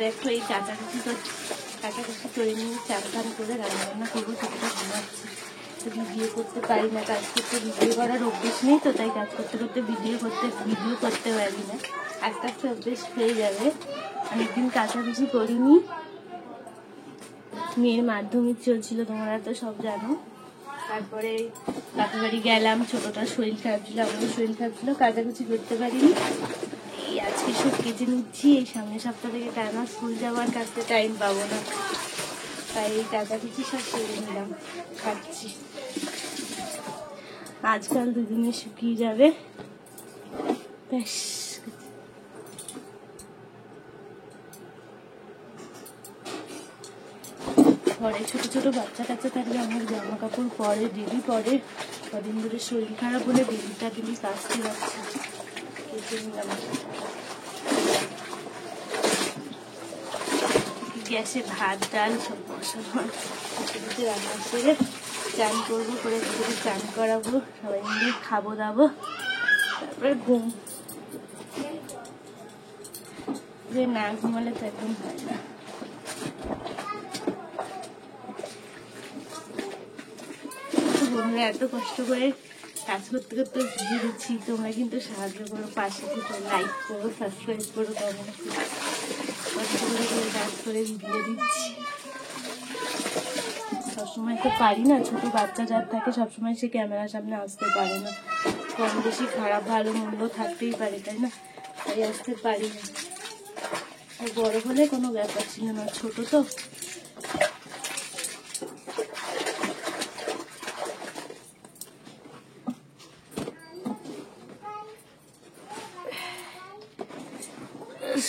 দেখো এই কাঁচাকুচি করে নিয়ে চান টান করে রান্না করবো, সেটা ঘুমাচ্ছি। তো ভিডিও করতে পারি না, কাজ করতে ভিডিও করার অভ্যেস নেই, তো তাই কাজ করতে করতে ভিডিও করতে পারি না। আস্তে আস্তে অভ্যেস হয়ে যাবে। অনেকদিন কাঁচাকুচি করিনি। মেয়ের মাধ্যমিক চলছিল, তোমরা তো সব জানো। তারপরে বাপের বাড়ি গেলাম, ছোটটার শরীর খারাপ ছিল, আমারও শরীর খারাপ ছিল, কাচাকুচি করতে পারিনি। এই আজকে সব কেচে নিচ্ছি। এই সামনের সপ্তাহ থেকে টানা স্কুল যাওয়ার কাছে টাইম পাবো না, তাই এই কাচাকুচি সব সেরে নিলাম, খাচ্ছি। আজকাল দুদিনে শুকিয়ে যাবে। ব্যাস, ঘরে ছোট ছোট বাচ্চা কাচ্চা থাকলে আমার জামা কাপড় পরে, দিদি পরে। কদিন ধরে শরীর খারাপ হলে দিদিটা দিদি কাচতে যাচ্ছে, কেচে নিলাম। গ্যাসে ভাত ডাল সব বসানো, রান্না করে চান করবো, করে দিদিকে চান করাবো, সবাই মিলে খাবো দাবো, তারপরে ঘুম। যে না ঘুমালে তো একদম হয় না। বন্ধুরা এত কষ্ট করে কাজ করতে করতে ভিডিও দিচ্ছি, তোমরা কিন্তু সাহায্য করো, পাশে থেকে লাইক করো, সাবস্ক্রাইব করো, কমেন্ট করো। কষ্ট করে কাজ করে ভিডিও দিচ্ছি। সবসময় তো পারি না, ছোট বাচ্চা যার থাকে সবসময় সে ক্যামেরার সামনে আসতে পারে না। কম বেশি খারাপ ভালো মন্দ থাকতেই পারে, তাই না? তাই আসতে পারি না। বড় হলে কোনো ব্যাপার ছিল না, ছোট তো।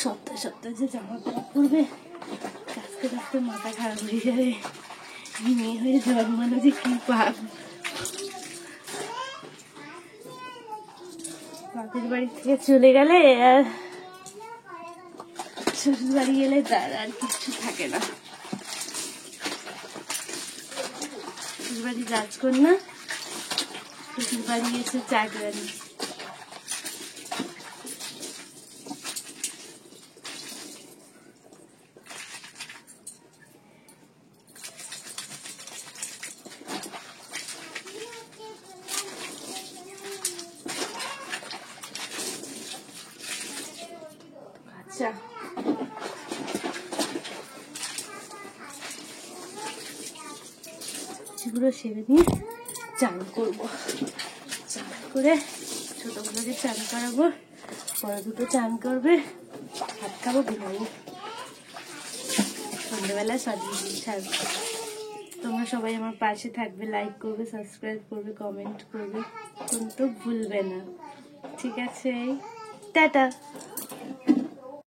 সপ্তাহে সপ্তাহে যে জামা কাপড় পরবে, কাচতে কাচতে মাথা খারাপ হয়ে যাবে। মেয়ে হয়ে জন্মানো যে কি পাপ। বাপের বাড়ি থেকে চলে গেলে আর শ্বশুর বাড়ি গেলে তার আর কিচ্ছু থাকে না। শ্বশুর বাড়ি রাজকন্যা, শ্বশুর বাড়ি এসে চাকরানি। আচ্ছা, সেগুলো সেরে নিয়ে চান করবো। চান করে ছোটগুলোকে চান করাবো, বড় দুটো চান করবে, ভাত খাবো, ঘুমাবো। সন্ধ্যেবেলা সাজিয়ে দিয়ে ছাড়বো। তোমরা সবাই আমার পাশে থাকবে, লাইক করবে, সাবস্ক্রাইব করবে, কমেন্ট করবে, কিন্তু ভুলবে না। ঠিক আছে, টাটা।